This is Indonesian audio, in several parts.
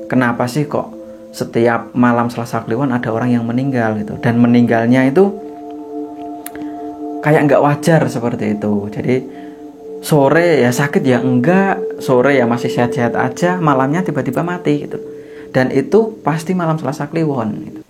kenapa sih kok setiap malam Selasa Kliwon ada orang yang meninggal gitu, dan meninggalnya itu kayak nggak wajar seperti itu. Jadi sore ya sakit ya enggak, sore ya masih sehat-sehat aja, malamnya tiba-tiba mati gitu. Dan itu pasti malam Selasa Kliwon gitu.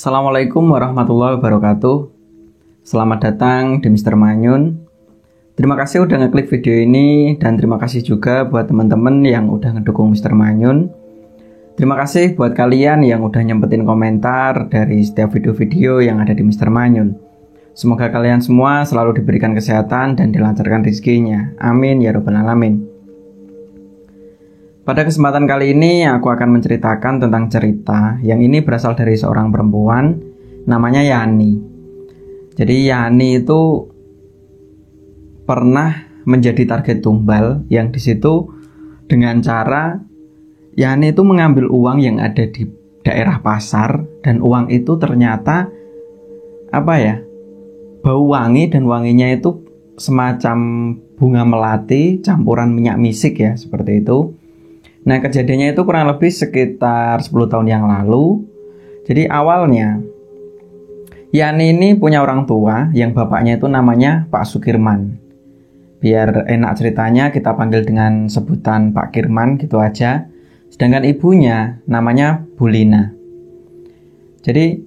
Assalamualaikum warahmatullahi wabarakatuh. Selamat datang di Mr. Manyun. Terima kasih udah ngeklik video ini, dan terima kasih juga buat teman-teman yang udah ngedukung Mr. Manyun. Terima kasih buat kalian yang udah nyempetin komentar dari setiap video-video yang ada di Mr. Manyun. Semoga kalian semua selalu diberikan kesehatan dan dilancarkan rezekinya. Amin ya robbal alamin. Pada kesempatan kali ini aku akan menceritakan tentang cerita yang ini berasal dari seorang perempuan namanya Yani. Jadi Yani itu pernah menjadi target tumbal yang disitu dengan cara Yani itu mengambil uang yang ada di daerah pasar, dan uang itu ternyata bau wangi, dan wanginya itu semacam bunga melati campuran minyak misik ya, seperti itu. Nah, kejadiannya itu kurang lebih sekitar 10 tahun yang lalu. Jadi awalnya Yani ini punya orang tua yang bapaknya itu namanya Pak Sukirman. Biar enak ceritanya kita panggil dengan sebutan Pak Kirman gitu aja. Sedangkan ibunya namanya Bu Lina. Jadi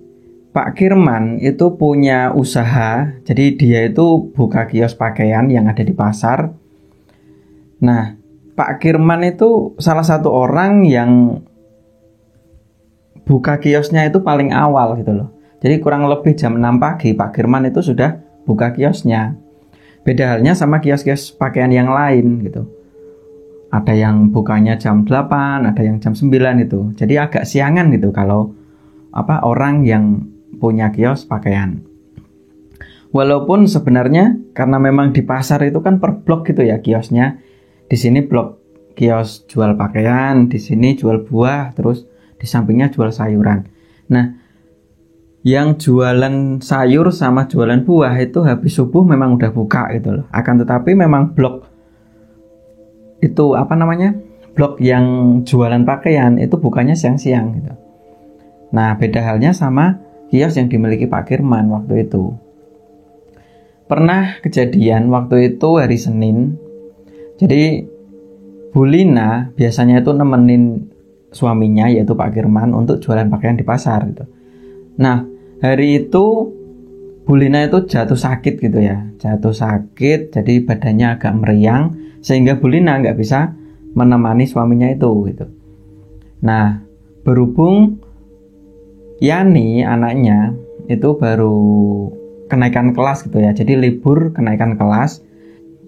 Pak Kirman itu punya usaha. Jadi dia itu buka kios pakaian yang ada di pasar. Nah, Pak Kirman itu salah satu orang yang buka kiosnya itu paling awal gitu loh. Jadi kurang lebih jam 6 pagi Pak Kirman itu sudah buka kiosnya. Beda halnya sama kios-kios pakaian yang lain gitu. Ada yang bukanya jam 8, ada yang jam 9 itu. Jadi agak siangan gitu kalau orang yang punya kios pakaian. Walaupun sebenarnya karena memang di pasar itu kan per blok gitu ya kiosnya. Di sini blok kios jual pakaian, di sini jual buah, terus di sampingnya jual sayuran. Nah, yang jualan sayur sama jualan buah itu habis subuh memang udah buka gitu loh. Akan tetapi memang blok itu blok yang jualan pakaian itu bukannya siang-siang gitu. Nah, beda halnya sama kios yang dimiliki Pak Kirman waktu itu. Pernah kejadian waktu itu hari Senin. Jadi Bu Lina biasanya itu nemenin suaminya yaitu Pak Kirman untuk jualan pakaian di pasar gitu. Nah, hari itu Bu Lina itu jatuh sakit gitu ya. Jatuh sakit, jadi badannya agak meriang sehingga Bu Lina nggak bisa menemani suaminya itu gitu. Nah, berhubung Yani anaknya itu baru kenaikan kelas gitu ya. Jadi libur kenaikan kelas.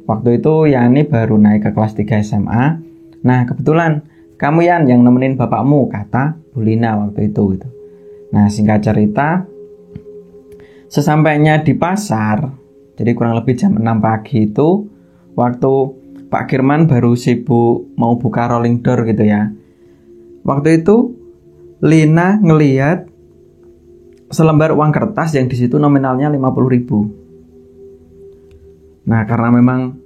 Waktu itu Yani baru naik ke kelas 3 SMA. Nah, kebetulan kamu Yan yang nemenin bapakmu, kata Bu Lina waktu itu gitu. Nah, singkat cerita, sesampainya di pasar, jadi kurang lebih jam 6 pagi itu, waktu Pak Kirman baru sibuk mau buka rolling door gitu ya. Waktu itu Lina ngelihat selembar uang kertas yang di situ nominalnya 50.000. Nah, karena memang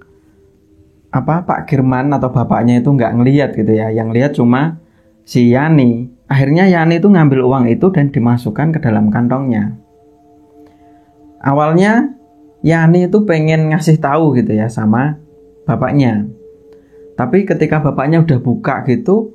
Pak Kirman atau bapaknya itu nggak ngelihat gitu ya, yang lihat cuma si Yani. Akhirnya Yani itu ngambil uang itu dan dimasukkan ke dalam kantongnya. Awalnya Yani itu pengen ngasih tahu gitu ya sama bapaknya. Tapi ketika bapaknya udah buka gitu,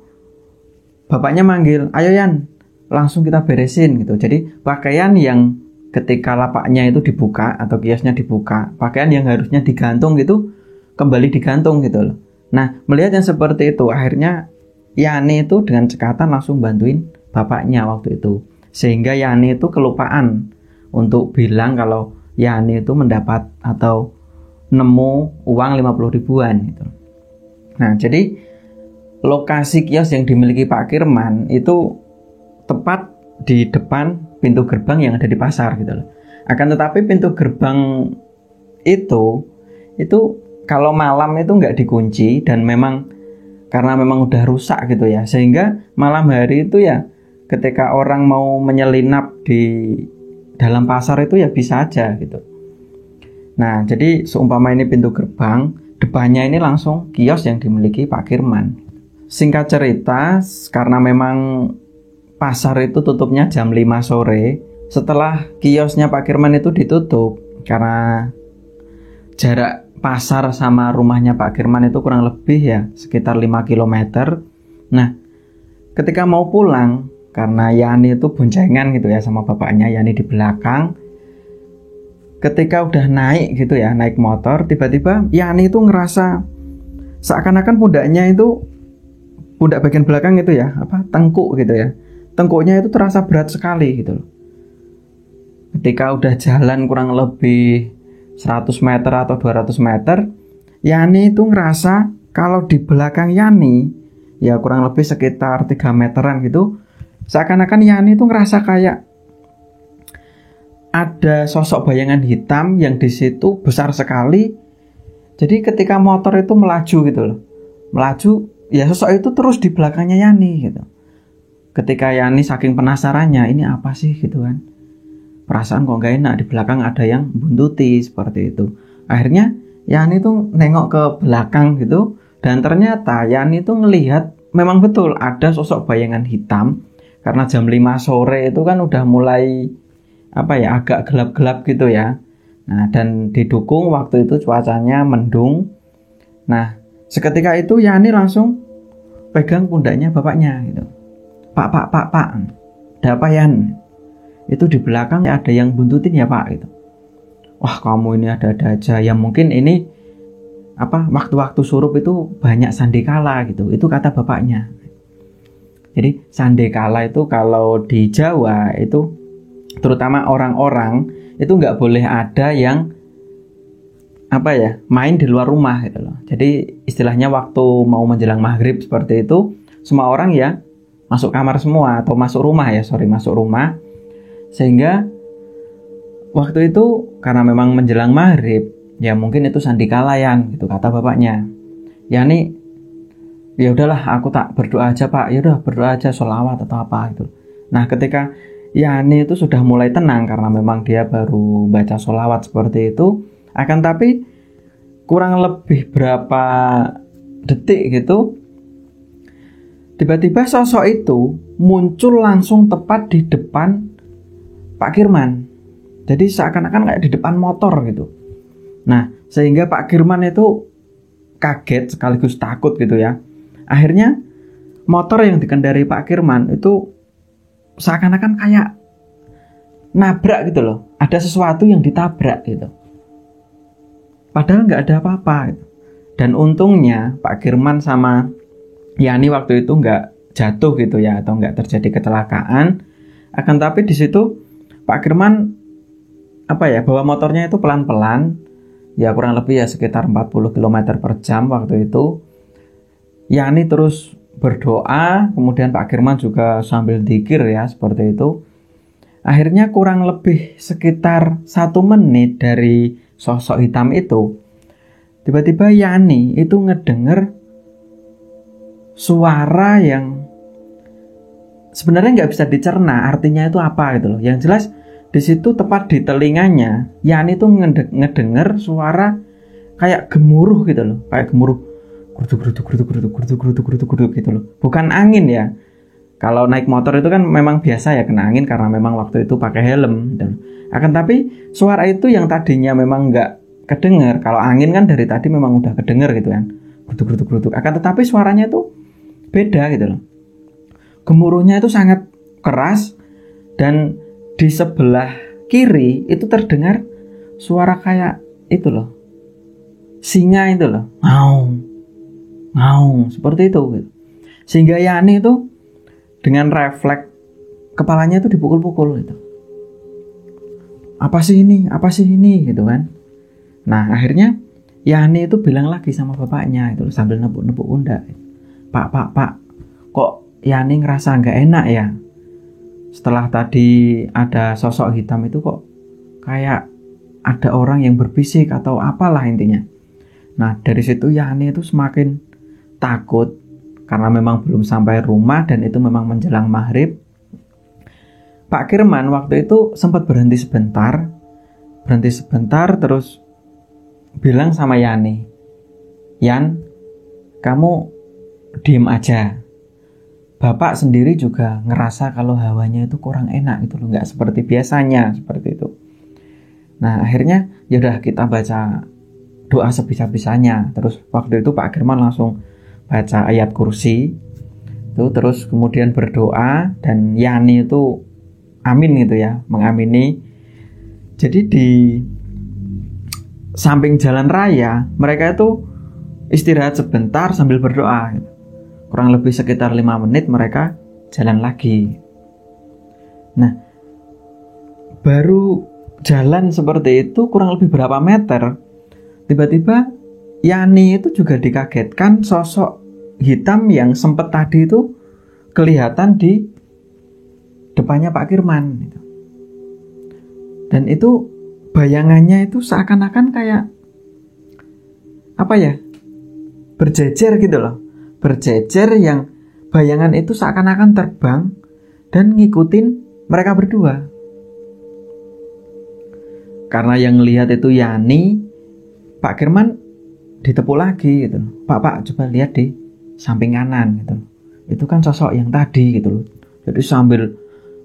bapaknya manggil, ayo Yan, langsung kita beresin gitu. Jadi pakaian yang ketika lapaknya itu dibuka atau kiosnya dibuka, pakaian yang harusnya digantung gitu, kembali digantung gitu loh. Nah, melihat yang seperti itu, akhirnya Yani itu dengan cekatan langsung bantuin bapaknya waktu itu. Sehingga Yani itu kelupaan untuk bilang kalau Yani itu mendapat atau nemu uang 50 ribuan gitu. Nah, jadi lokasi kios yang dimiliki Pak Kirman itu tepat di depan pintu gerbang yang ada di pasar gitu loh. Akan tetapi pintu gerbang itu kalau malam itu nggak dikunci dan memang karena memang udah rusak gitu ya, sehingga malam hari itu ya ketika orang mau menyelinap di dalam pasar itu ya bisa aja gitu. Nah, jadi seumpama ini pintu gerbang, depannya ini langsung kios yang dimiliki Pak Kirman. Singkat cerita, karena memang pasar itu tutupnya jam 5 sore, setelah kiosnya Pak Kirman itu ditutup, karena jarak pasar sama rumahnya Pak Kirman itu kurang lebih ya sekitar 5 km. Nah, ketika mau pulang, karena Yani itu boncengan gitu ya sama bapaknya, Yani di belakang. Ketika udah naik gitu ya, naik motor, tiba-tiba Yani itu ngerasa seakan-akan pundak bagian belakang itu ya, tengkuk gitu ya. Tengkuknya itu terasa berat sekali gitu loh. Ketika udah jalan kurang lebih 100 meter atau 200 meter, Yani itu ngerasa kalau di belakang Yani, ya kurang lebih sekitar 3 meteran gitu, seakan-akan Yani itu ngerasa kayak ada sosok bayangan hitam yang di situ besar sekali. Jadi ketika motor itu melaju gitu loh, melaju, ya sosok itu terus di belakangnya Yani gitu. Ketika Yani saking penasarannya, ini apa sih gitu kan, perasaan kok gak enak, di belakang ada yang buntuti seperti itu. Akhirnya Yani itu nengok ke belakang gitu, dan ternyata Yani itu ngelihat memang betul ada sosok bayangan hitam. Karena jam 5 sore itu kan udah mulai agak gelap-gelap gitu ya. Nah, dan didukung waktu itu cuacanya mendung. Nah, seketika itu Yani langsung pegang pundaknya bapaknya gitu. Pak, ada apa Yan? Itu di belakang ada yang buntutin ya Pak gitu. Wah, kamu ini ada-ada aja. Ya mungkin ini waktu-waktu surup itu banyak sandekala gitu. Itu kata bapaknya. Jadi sandekala itu kalau di Jawa itu terutama orang-orang itu nggak boleh ada yang main di luar rumah gitu loh. Jadi istilahnya waktu mau menjelang maghrib seperti itu, semua orang ya masuk kamar semua atau masuk rumah. Sehingga waktu itu karena memang menjelang maghrib, ya mungkin itu sandikalayan gitu kata bapaknya. Ya udahlah, aku tak berdoa aja Pak. Ya udah berdoa aja, sholawat atau apa gitu. Nah, ketika Yani itu sudah mulai tenang karena memang dia baru baca sholawat seperti itu. Akan tapi kurang lebih berapa detik gitu, tiba-tiba sosok itu muncul langsung tepat di depan Pak Kirman. Jadi seakan-akan kayak di depan motor gitu. Nah, sehingga Pak Kirman itu kaget sekaligus takut gitu ya. Akhirnya motor yang dikendarai Pak Kirman itu seakan-akan kayak nabrak gitu loh. Ada sesuatu yang ditabrak gitu. Padahal nggak ada apa-apa gitu. Dan untungnya Pak Kirman sama Yani waktu itu nggak jatuh gitu ya, atau nggak terjadi kecelakaan. Akan tapi di situ Pak Kirman bawa motornya itu pelan-pelan, ya kurang lebih ya sekitar 40 km per jam waktu itu. Yani terus berdoa, kemudian Pak Kirman juga sambil dzikir ya seperti itu. Akhirnya kurang lebih sekitar 1 menit dari sosok hitam itu, tiba-tiba Yani itu ngedenger suara yang sebenarnya nggak bisa dicerna artinya itu apa gitu loh. Yang jelas di situ tepat di telinganya Yani itu ngedenger suara kayak gemuruh gitu loh, kayak gemuruh geruduk gitu loh. Bukan angin ya, Kalau naik motor itu kan memang biasa ya kena angin karena memang waktu itu pakai helm. Dan akan tapi suara itu yang tadinya memang nggak kedengar. Kalau angin kan dari tadi memang udah kedengar gitu kan, gerutuk-gerutuk. Akan tetapi suaranya itu beda gitu loh. Gemuruhnya itu sangat keras dan di sebelah kiri itu terdengar suara kayak itu loh, singa itu loh, ngaung seperti itu gitu. Sehingga Yani itu dengan refleks kepalanya itu dipukul-pukul gitu. Apa sih ini gitu kan. Nah akhirnya Yani itu bilang lagi sama bapaknya itu sambil nepuk-nepuk pundak, Pak, kok Yani ngerasa nggak enak ya? Setelah tadi ada sosok hitam itu kok kayak ada orang yang berbisik atau apalah intinya. Nah dari situ Yani itu semakin takut karena memang belum sampai rumah dan itu memang menjelang maghrib. Pak Kirman waktu itu sempat berhenti sebentar terus bilang sama Yani, Yan, kamu diem aja. Bapak sendiri juga ngerasa kalau hawanya itu kurang enak itu loh, nggak seperti biasanya seperti itu. Nah akhirnya yaudah kita baca doa sebisa-bisanya. Terus waktu itu Pak Kirman langsung baca ayat kursi itu, terus kemudian berdoa dan Yani itu amin gitu ya, mengamini. Jadi di samping jalan raya mereka itu istirahat sebentar sambil berdoa gitu. Kurang lebih sekitar 5 menit mereka jalan lagi. Nah baru jalan seperti itu kurang lebih berapa meter, tiba-tiba Yani itu juga dikagetkan sosok hitam yang sempat tadi itu kelihatan di depannya Pak Kirman gitu. Dan itu bayangannya itu seakan-akan kayak apa ya, berjejer gitu loh, berjejer yang bayangan itu seakan-akan terbang dan ngikutin mereka berdua. Karena yang lihat itu Yani, Pak Kirman ditepuk lagi gitu. Pak coba lihat di samping kanan gitu. Itu kan sosok yang tadi gitu loh. Jadi sambil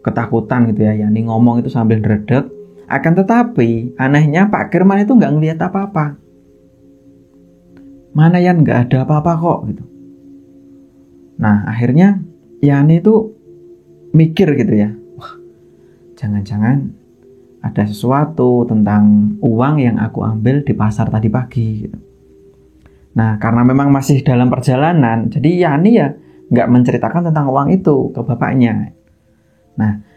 ketakutan gitu ya, Yani ngomong itu sambil ngeredek. Akan tetapi anehnya Pak Kirman itu nggak ngelihat apa-apa. Mana Yan, nggak ada apa-apa kok gitu. Nah akhirnya Yani itu mikir gitu ya, wah jangan-jangan ada sesuatu tentang uang yang aku ambil di pasar tadi pagi gitu. Nah karena memang masih dalam perjalanan, jadi Yani ya nggak menceritakan tentang uang itu ke bapaknya. Nah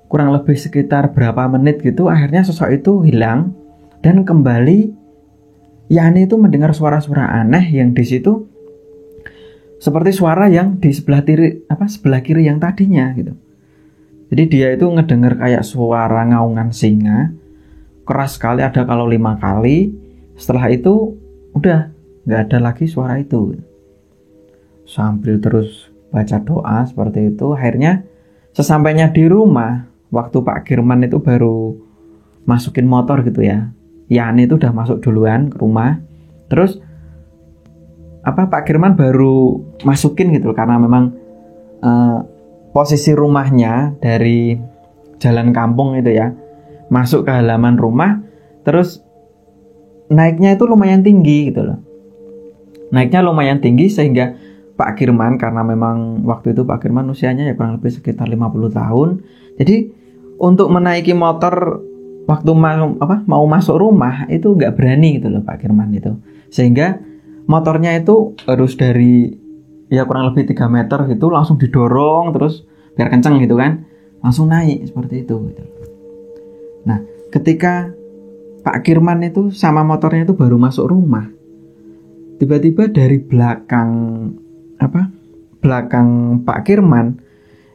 kurang lebih sekitar berapa menit gitu, akhirnya sosok itu hilang dan kembali. Yani itu mendengar suara-suara aneh yang di situ seperti suara yang di sebelah kiri yang tadinya gitu. Jadi dia itu ngedengar kayak suara ngaungan singa, keras sekali, ada kalau 5 kali. Setelah itu udah nggak ada lagi suara itu. Sambil terus baca doa seperti itu, akhirnya sesampainya di rumah, waktu Pak Kirman itu baru masukin motor gitu ya, Yani itu udah masuk duluan ke rumah. Terus Pak Kirman baru masukin gitu karena memang posisi rumahnya dari jalan kampung itu ya, masuk ke halaman rumah, terus naiknya itu lumayan tinggi gitu loh. Naiknya lumayan tinggi sehingga Pak Kirman, karena memang waktu itu Pak Kirman usianya ya kurang lebih sekitar 50 tahun. Jadi untuk menaiki motor waktu mau masuk rumah itu nggak berani gitu loh Pak Kirman itu. Sehingga motornya itu harus dari ya kurang lebih 3 meter gitu langsung didorong terus biar kenceng gitu kan, langsung naik seperti itu gitu. Nah ketika Pak Kirman itu sama motornya itu baru masuk rumah, tiba-tiba dari belakang Pak Kirman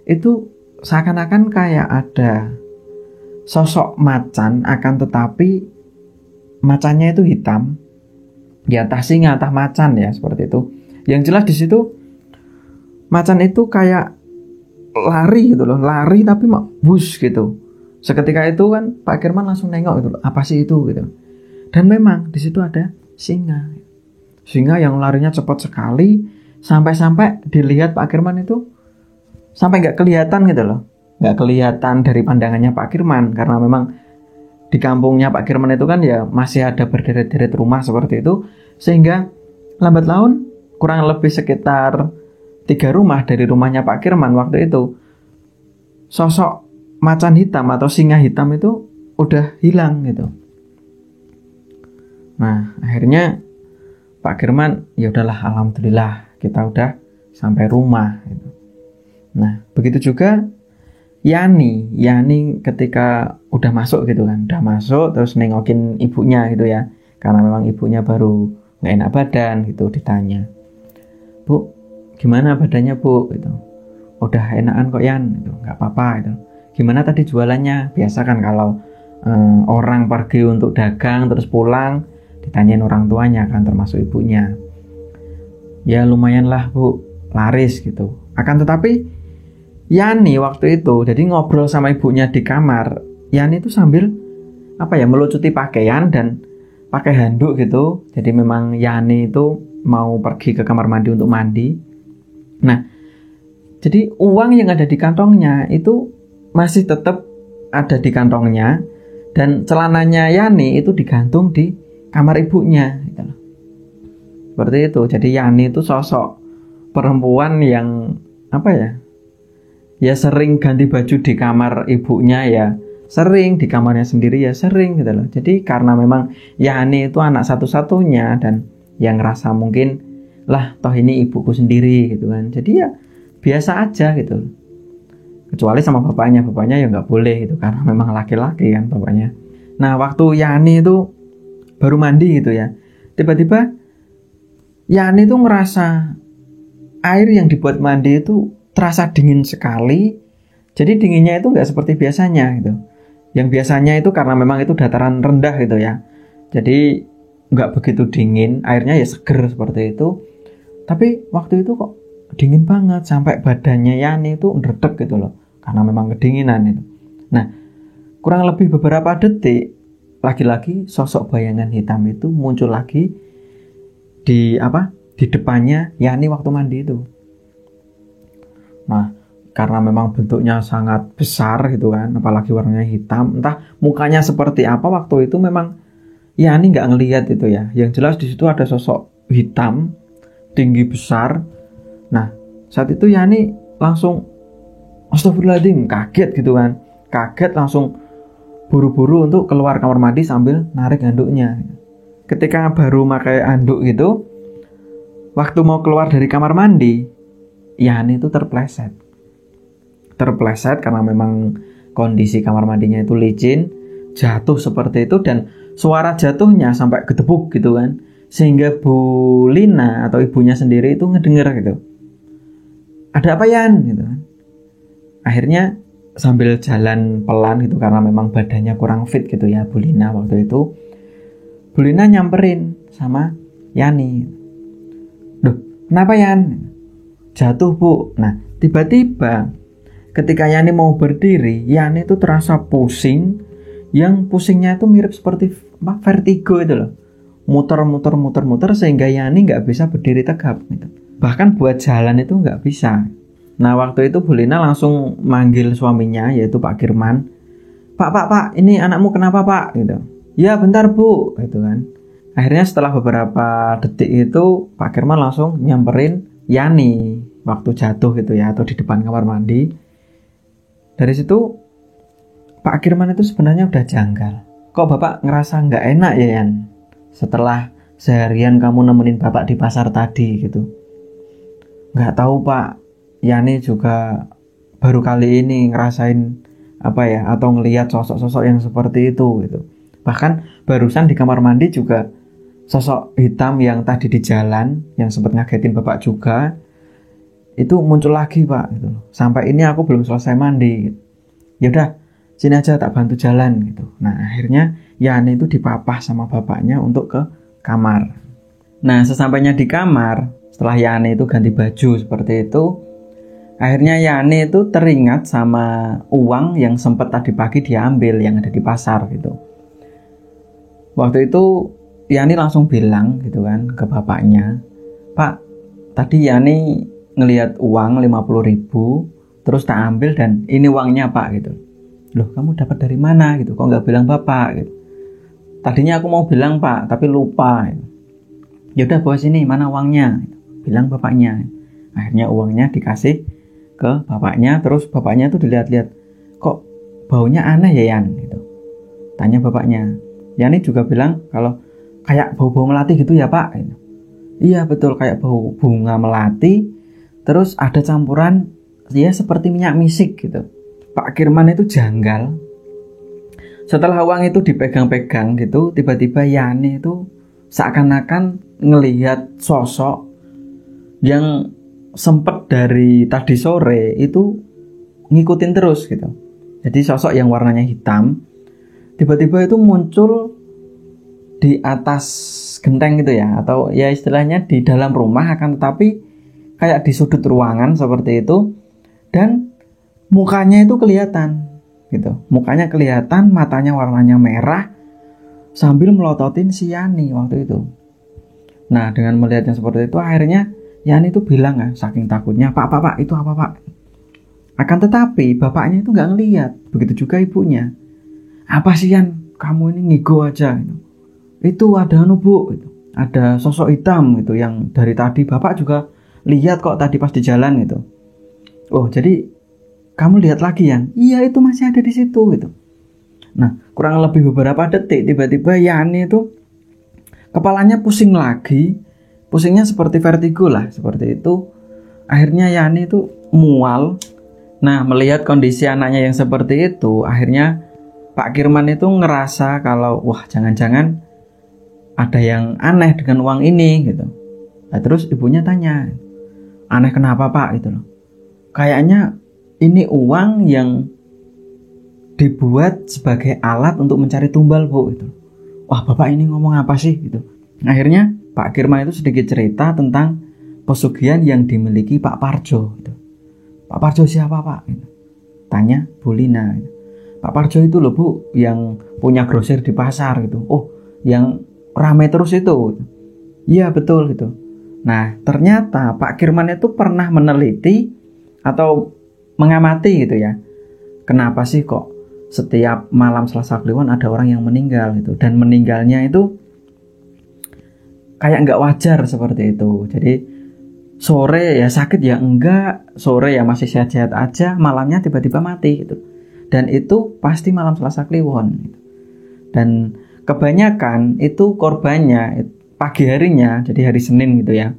itu seakan-akan kayak ada sosok macan, akan tetapi macannya itu hitam. Ya entah singa, entah macan ya seperti itu. Yang jelas di situ macan itu kayak lari gitu loh, lari tapi bus gitu. Seketika itu kan Pak Kirman langsung nengok gitu loh, apa sih itu gitu. Dan memang di situ ada singa. Singa yang larinya cepat sekali sampai-sampai dilihat Pak Kirman itu sampai nggak kelihatan gitu loh. Nggak kelihatan dari pandangannya Pak Kirman, karena memang di kampungnya Pak Kirman itu kan ya masih ada berderet-deret rumah seperti itu, sehingga lambat laun kurang lebih sekitar 3 rumah dari rumahnya Pak Kirman waktu itu sosok macan hitam atau singa hitam itu udah hilang gitu. Nah akhirnya Pak Kirman ya udahlah, alhamdulillah kita udah sampai rumah gitu. Nah begitu juga Yani ketika udah masuk gitu kan, udah masuk terus nengokin ibunya gitu ya, karena memang ibunya baru nggak enak badan gitu. Ditanya, "Bu, gimana badannya Bu?" gitu. "Udah enakan kok Yan," gitu. "Nggak apa-apa," gitu. "Gimana tadi jualannya?" Biasa kan kalau orang pergi untuk dagang terus pulang ditanyain orang tuanya kan, termasuk ibunya. "Ya lumayan lah Bu, laris," gitu. Akan tetapi Yani waktu itu jadi ngobrol sama ibunya di kamar. Yani itu sambil melucuti pakaian dan pakai handuk gitu. Jadi memang Yani itu mau pergi ke kamar mandi untuk mandi. Nah, jadi uang yang ada di kantongnya itu masih tetap ada di kantongnya, dan celananya Yani itu digantung di kamar ibunya gitu. Seperti itu. Jadi Yani itu sosok perempuan yang ya sering ganti baju di kamar ibunya, ya sering di kamarnya sendiri, ya sering gitu loh. Jadi karena memang Yani itu anak satu-satunya dan yang ngerasa mungkin lah toh ini ibuku sendiri gitu kan. Jadi ya biasa aja gitu. Kecuali sama bapaknya ya nggak boleh gitu karena memang laki-laki kan bapaknya. Nah waktu Yani itu baru mandi gitu ya, tiba-tiba Yani itu ngerasa air yang dibuat mandi itu terasa dingin sekali. Jadi dinginnya itu nggak seperti biasanya gitu. Yang biasanya itu karena memang itu dataran rendah gitu ya, jadi nggak begitu dingin, airnya ya seger seperti itu. Tapi waktu itu kok dingin banget sampai badannya Yani itu ngedredeg gitu loh, karena memang kedinginan itu. Nah kurang lebih beberapa detik lagi-lagi sosok bayangan hitam itu muncul lagi di depannya Yani waktu mandi itu. Nah karena memang bentuknya sangat besar gitu kan, apalagi warnanya hitam, entah mukanya seperti apa waktu itu, memang Yani nggak ngelihat itu ya. Yang jelas di situ ada sosok hitam tinggi besar. Nah saat itu Yani langsung astagfirullahaladzim, kaget gitu kan, kaget langsung buru-buru untuk keluar kamar mandi sambil narik handuknya. Ketika baru pakai handuk gitu, waktu mau keluar dari kamar mandi, Yani itu terpleset karena memang kondisi kamar mandinya itu licin, jatuh seperti itu, dan suara jatuhnya sampai gedebuk gitu kan, sehingga Bu Lina atau ibunya sendiri itu ngedenger gitu, "Ada apa Yan?" gitu kan. Akhirnya sambil jalan pelan gitu, karena memang badannya kurang fit gitu ya Bu Lina waktu itu, Bu Lina nyamperin sama Yani. "Duh, kenapa Yan?" "Jatuh Bu." Nah tiba-tiba ketika Yani mau berdiri, Yani itu terasa pusing, yang pusingnya itu mirip seperti vertigo itu loh, muter sehingga Yani nggak bisa berdiri tegap gitu. Bahkan buat jalan itu nggak bisa. Nah waktu itu Bu Lina langsung manggil suaminya, yaitu Pak Kirman. Pak, ini anakmu kenapa Pak?" gitu. "Ya bentar Bu," gitu kan. Akhirnya setelah beberapa detik itu Pak Kirman langsung nyamperin Yani waktu jatuh gitu ya, atau di depan kamar mandi. Dari situ Pak Kirman itu sebenarnya udah janggal. "Kok Bapak ngerasa nggak enak ya Yan? Setelah seharian kamu nemenin Bapak di pasar tadi gitu." "Nggak tahu Pak, Yani juga baru kali ini ngerasain atau ngelihat sosok-sosok yang seperti itu gitu. Bahkan barusan di kamar mandi juga sosok hitam yang tadi di jalan yang sempat ngagetin Bapak juga itu muncul lagi Pak gitu. Sampai ini aku belum selesai mandi. Ya udah, sini aja tak bantu jalan gitu." Nah akhirnya Yani itu dipapah sama bapaknya untuk ke kamar. Nah sesampainya di kamar, setelah Yani itu ganti baju seperti itu, akhirnya Yani itu teringat sama uang yang sempat tadi pagi diambil yang ada di pasar gitu. Waktu itu Yani langsung bilang gitu kan ke bapaknya, "Pak, tadi Yani ngelihat uang 50.000 Terus tak ambil dan ini uangnya Pak gitu. Loh kamu dapat dari mana gitu, kok nggak bilang Bapak gitu. Tadinya aku mau bilang Pak tapi lupa gitu. Ya udah bawa sini, mana uangnya gitu. Bilang bapaknya. Akhirnya uangnya dikasih ke bapaknya. Terus bapaknya tuh dilihat-lihat, kok baunya aneh ya Yan gitu. Tanya bapaknya. Yani juga bilang kalau kayak bau-bau melati gitu ya Pak gitu. Iya betul, kayak bau bunga melati. Terus ada campuran ya seperti minyak misik gitu. Pak Kirman itu janggal. Setelah uang itu dipegang-pegang gitu, tiba-tiba Yani itu seakan-akan ngelihat sosok yang sempet dari tadi sore itu ngikutin terus gitu. Jadi sosok yang warnanya hitam tiba-tiba itu muncul di atas genteng gitu ya, atau ya istilahnya di dalam rumah, akan tetapi kayak di sudut ruangan seperti itu, dan mukanya itu kelihatan gitu. Mukanya kelihatan, matanya warnanya merah sambil melototin si Yani waktu itu. Nah, dengan melihat yang seperti itu akhirnya Yani itu bilang saking takutnya, Pak, itu apa Pak? Akan tetapi bapaknya itu nggak ngelihat, begitu juga ibunya. Apa sih Yan, kamu ini ngigo aja gitu. Itu ada Bu, gitu. Ada sosok hitam gitu yang dari tadi Bapak juga lihat kok tadi pas di jalan gitu. Oh, jadi kamu lihat lagi Yan? Iya, itu masih ada di situ gitu. Nah, kurang lebih beberapa detik tiba-tiba Yani itu kepalanya pusing lagi. Pusingnya seperti vertigo lah, seperti itu. Akhirnya Yani itu mual. Nah, melihat kondisi anaknya yang seperti itu, akhirnya Pak Kirman itu ngerasa kalau wah jangan-jangan ada yang aneh dengan uang ini gitu. Nah, terus ibunya tanya, aneh kenapa Pak gitu loh. Kayaknya ini uang yang dibuat sebagai alat untuk mencari tumbal Bu gitu. Wah Bapak ini ngomong apa sih gitu. Akhirnya Pak Kirman itu sedikit cerita tentang pesugihan yang dimiliki Pak Parjo gitu. Pak Parjo siapa Pak gitu. Tanya Bu Lina gitu. Pak Parjo itu loh Bu yang punya grosir di pasar gitu. Oh yang ramai terus itu. Iya betul gitu. Nah ternyata Pak Kirman itu pernah meneliti atau mengamati gitu ya. Kenapa sih kok setiap malam Selasa Kliwon ada orang yang meninggal gitu. Dan meninggalnya itu kayak nggak wajar seperti itu. Jadi sore ya sakit ya enggak, sore ya masih sehat-sehat aja, malamnya tiba-tiba mati gitu. Dan itu pasti malam Selasa Kliwon gitu. Dan kebanyakan itu korbannya pagi harinya, jadi hari Senin gitu ya.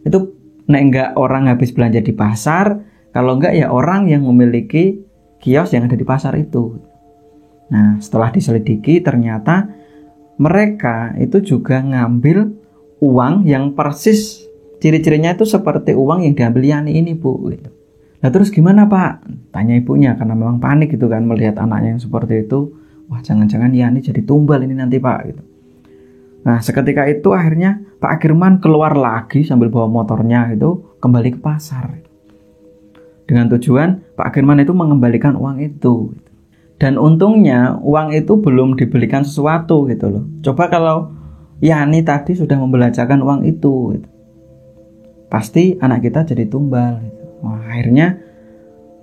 Itu nek enggak orang habis belanja di pasar, kalau enggak ya orang yang memiliki kios yang ada di pasar itu. Nah, setelah diselidiki ternyata mereka itu juga ngambil uang yang persis ciri-cirinya itu seperti uang yang diambil Yani ini Bu gitu. Nah terus gimana Pak? Tanya ibunya karena memang panik gitu kan melihat anaknya yang seperti itu. Wah jangan-jangan Yani jadi tumbal ini nanti Pak gitu. Nah seketika itu akhirnya Pak Kirman keluar lagi sambil bawa motornya itu kembali ke pasar. Dengan tujuan Pak Kirman itu mengembalikan uang itu. Dan untungnya uang itu belum dibelikan sesuatu gitu loh. Coba kalau Yani tadi sudah membelanjakan uang itu gitu. Pasti anak kita jadi tumbal gitu. Wah, akhirnya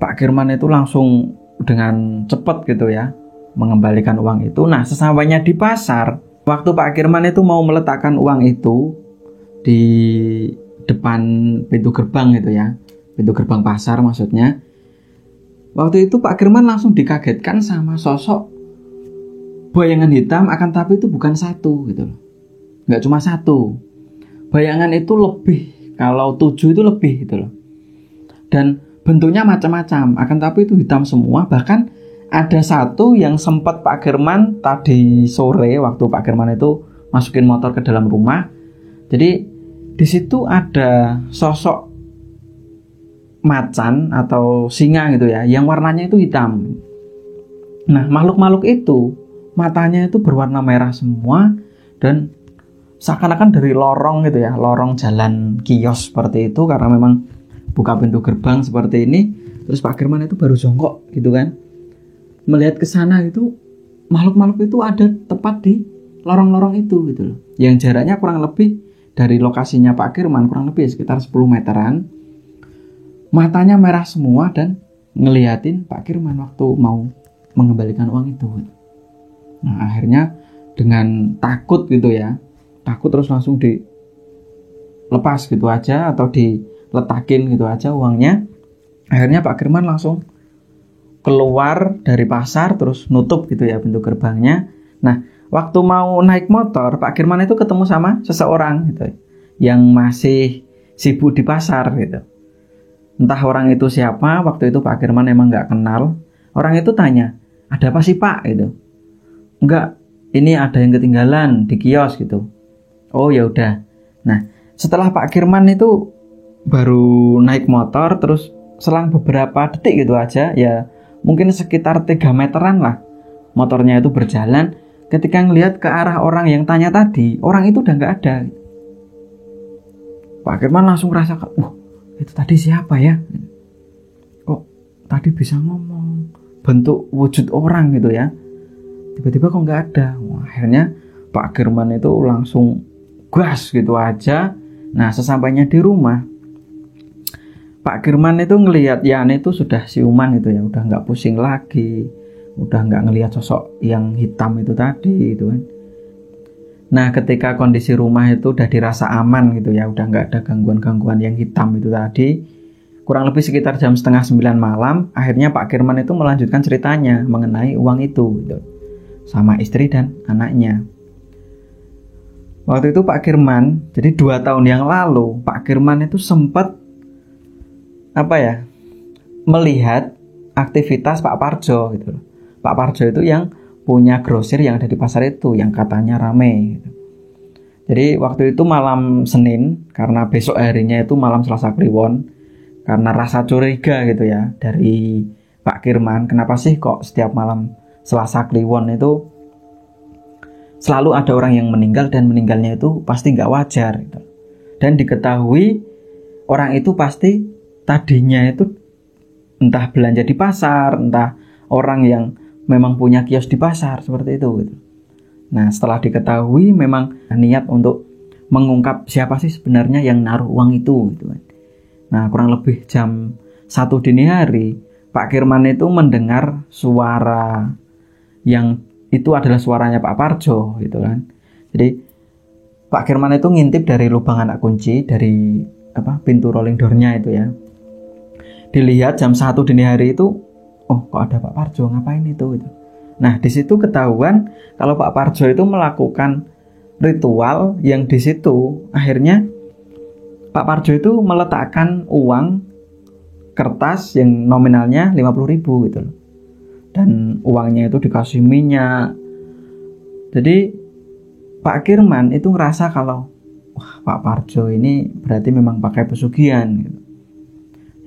Pak Kirman itu langsung dengan cepat gitu ya mengembalikan uang itu. Nah sesampainya di pasar, waktu Pak Kirman itu mau meletakkan uang itu di depan pintu gerbang gitu ya, pintu gerbang pasar maksudnya. Waktu itu Pak Kirman langsung dikagetkan sama sosok bayangan hitam, akan tapi itu bukan satu gitu loh. Nggak cuma satu. Bayangan itu lebih, kalau 7 itu lebih gitu loh. Dan bentuknya macam-macam, akan tapi itu hitam semua. Bahkan ada satu yang sempat Pak Kirman tadi sore waktu Pak Kirman itu masukin motor ke dalam rumah. Jadi di situ ada sosok macan atau singa gitu ya, yang warnanya itu hitam. Nah makhluk-makhluk itu matanya itu berwarna merah semua dan seakan-akan dari lorong gitu ya, lorong jalan kios seperti itu, karena memang buka pintu gerbang seperti ini. Terus Pak Kirman itu baru jongkok gitu kan, melihat ke sana itu makhluk-makhluk itu ada tepat di lorong-lorong itu gitu loh, yang jaraknya kurang lebih dari lokasinya Pak Kirman kurang lebih sekitar 10 meteran. matanya merah semua dan ngeliatin Pak Kirman waktu mau mengembalikan uang itu. Nah akhirnya dengan takut gitu ya, takut terus langsung dilepas gitu aja atau diletakin gitu aja uangnya. Akhirnya Pak Kirman langsung keluar dari pasar terus nutup gitu ya pintu gerbangnya. Nah waktu mau naik motor Pak Kirman itu ketemu sama seseorang gitu yang masih sibuk di pasar gitu. Entah orang itu siapa, waktu itu Pak Kirman emang nggak kenal. Orang itu tanya, ada apa sih Pak gitu. Enggak, ini ada yang ketinggalan di kios gitu. Oh ya udah. Nah setelah Pak Kirman itu baru naik motor, terus selang beberapa detik gitu aja ya, mungkin sekitar 3 meteran lah motornya itu berjalan. Ketika ngelihat ke arah orang yang tanya tadi, orang itu udah nggak ada. Pak Kirman langsung ngerasa, itu tadi siapa ya? Kok tadi bisa ngomong, bentuk wujud orang gitu ya, tiba-tiba kok nggak ada. Akhirnya Pak Kirman itu langsung gas gitu aja. Nah sesampainya di rumah, Pak Kirman itu ngelihat Yani itu sudah siuman gitu ya, udah nggak pusing lagi, udah nggak ngelihat sosok yang hitam itu tadi gitu kan. Nah ketika kondisi rumah itu udah dirasa aman gitu ya, udah nggak ada gangguan-gangguan yang hitam itu tadi, kurang lebih sekitar jam 8:30 malam, akhirnya Pak Kirman itu melanjutkan ceritanya mengenai uang itu gitu, sama istri dan anaknya. Waktu itu Pak Kirman, jadi 2 tahun yang lalu Pak Kirman itu sempat melihat aktivitas Pak Parjo gitu. Pak Parjo itu yang punya grosir yang ada di pasar itu, yang katanya rame gitu. Jadi waktu itu malam Senin, karena besok harinya itu malam Selasa Kliwon, karena rasa curiga gitu ya dari Pak Kirman, kenapa sih kok setiap malam Selasa Kliwon itu selalu ada orang yang meninggal, dan meninggalnya itu pasti nggak wajar gitu. Dan diketahui orang itu pasti tadinya itu entah belanja di pasar, entah orang yang memang punya kios di pasar seperti itu gitu. Nah setelah diketahui memang niat untuk mengungkap siapa sih sebenarnya yang naruh uang itu gitu kan. Nah kurang lebih jam 1 dini hari Pak Kirman itu mendengar suara yang itu adalah suaranya Pak Parjo gitu kan. Jadi Pak Kirman itu ngintip dari lubang anak kunci dari pintu rolling door-nya itu ya. Dilihat jam 1 dini hari itu, kok ada Pak Parjo, ngapain itu gitu. Nah di situ ketahuan kalau Pak Parjo itu melakukan ritual yang di situ akhirnya Pak Parjo itu meletakkan uang kertas yang nominalnya 50.000 gitu loh. Dan uangnya itu dikasih minyak. Jadi Pak Kirman itu ngerasa kalau Pak Parjo ini berarti memang pakai pesugihan gitu.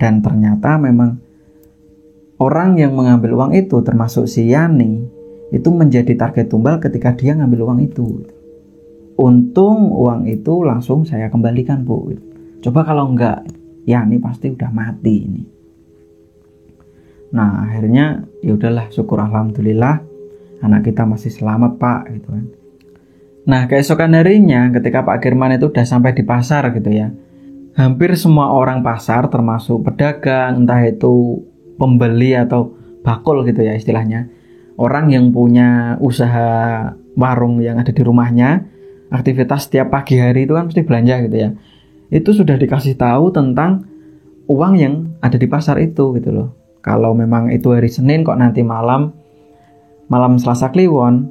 Dan ternyata memang orang yang mengambil uang itu termasuk si Yani itu menjadi target tumbal ketika dia ngambil uang itu. Untung uang itu langsung saya kembalikan Bu. Coba kalau enggak, Yani pasti udah mati ini. Nah akhirnya ya udahlah, syukur alhamdulillah anak kita masih selamat Pak gitu kan. Nah keesokan harinya ketika Pak Kirman itu udah sampai di pasar gitu ya, hampir semua orang pasar termasuk pedagang, entah itu pembeli atau bakul gitu ya istilahnya, orang yang punya usaha warung yang ada di rumahnya, aktivitas setiap pagi hari itu kan mesti belanja gitu ya, itu sudah dikasih tahu tentang uang yang ada di pasar itu gitu loh. Kalau memang itu hari Senin kok nanti malam Selasa Kliwon,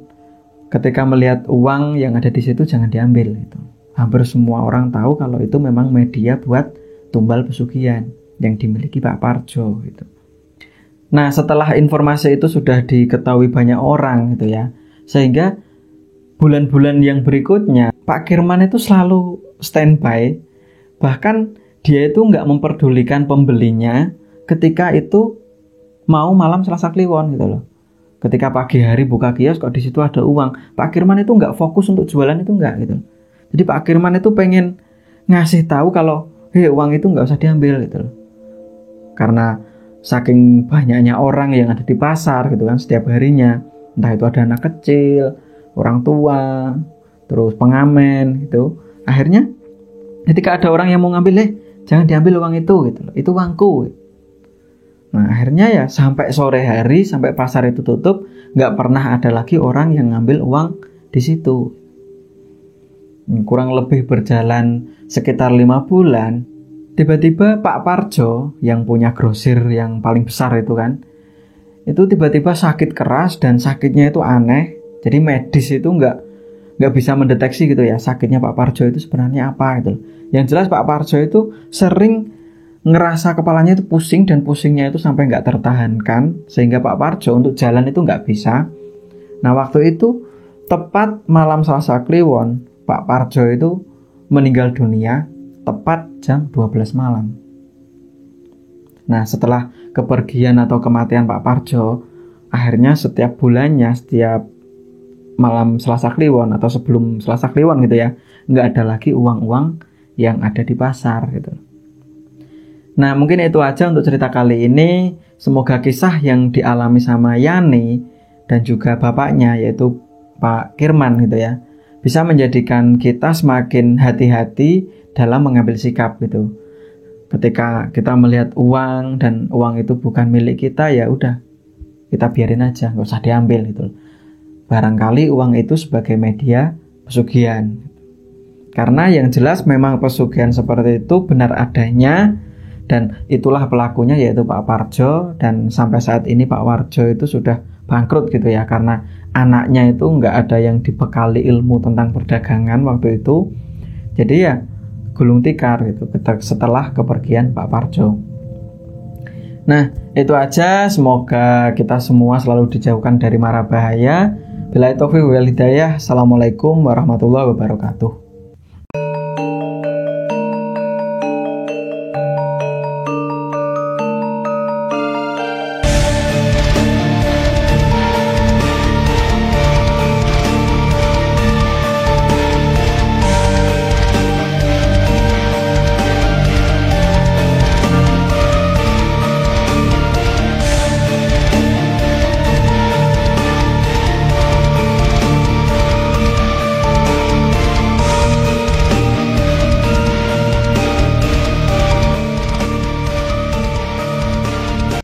ketika melihat uang yang ada di situ jangan diambil gitu. Hampir semua orang tahu kalau itu memang media buat tumbal pesugihan yang dimiliki Pak Parjo gitu. Nah setelah informasi itu sudah diketahui banyak orang gitu ya, sehingga bulan-bulan yang berikutnya Pak Kirman itu selalu standby. Bahkan dia itu nggak memperdulikan pembelinya ketika itu mau malam Selasa Kliwon gitu loh. Ketika pagi hari buka kios kok di situ ada uang, Pak Kirman itu nggak fokus untuk jualan itu nggak gitu. Jadi Pak Kirman itu pengen ngasih tahu kalau uang itu nggak usah diambil gitu loh. Karena saking banyaknya orang yang ada di pasar gitu kan setiap harinya, entah itu ada anak kecil, orang tua, terus pengamen gitu. Akhirnya ketika ada orang yang mau ngambil, jangan diambil uang itu gitu loh, itu uangku. Nah akhirnya ya sampai sore hari, sampai pasar itu tutup, nggak pernah ada lagi orang yang ngambil uang di situ. Kurang lebih berjalan sekitar 5 bulan, tiba-tiba Pak Parjo yang punya grosir yang paling besar itu kan, itu tiba-tiba sakit keras dan sakitnya itu aneh. Jadi medis itu nggak bisa mendeteksi gitu ya sakitnya Pak Parjo itu sebenarnya apa gitu. Yang jelas Pak Parjo itu sering ngerasa kepalanya itu pusing dan pusingnya itu sampai nggak tertahankan sehingga Pak Parjo untuk jalan itu nggak bisa. Nah waktu itu tepat malam Selasa Kliwon, Pak Parjo itu meninggal dunia tepat jam 12 malam. Nah setelah kepergian atau kematian Pak Parjo, akhirnya setiap bulannya, setiap malam Selasa Kliwon atau sebelum Selasa Kliwon gitu ya, nggak ada lagi uang-uang yang ada di pasar gitu. Nah mungkin itu aja untuk cerita kali ini. Semoga kisah yang dialami sama Yani dan juga bapaknya yaitu Pak Kirman gitu ya, bisa menjadikan kita semakin hati-hati dalam mengambil sikap gitu. Ketika kita melihat uang dan uang itu bukan milik kita, ya udah kita biarin aja, nggak usah diambil gitu. Barangkali uang itu sebagai media pesugihan. Karena yang jelas memang pesugihan seperti itu benar adanya dan itulah pelakunya yaitu Pak Parjo, dan sampai saat ini Pak Parjo itu sudah bangkrut gitu ya karena anaknya itu nggak ada yang dibekali ilmu tentang perdagangan waktu itu. Jadi ya gulung tikar gitu setelah kepergian Pak Parjo. Nah itu aja, semoga kita semua selalu dijauhkan dari mara bahaya. Billahi taufiq wal hidayah. Assalamualaikum warahmatullahi wabarakatuh.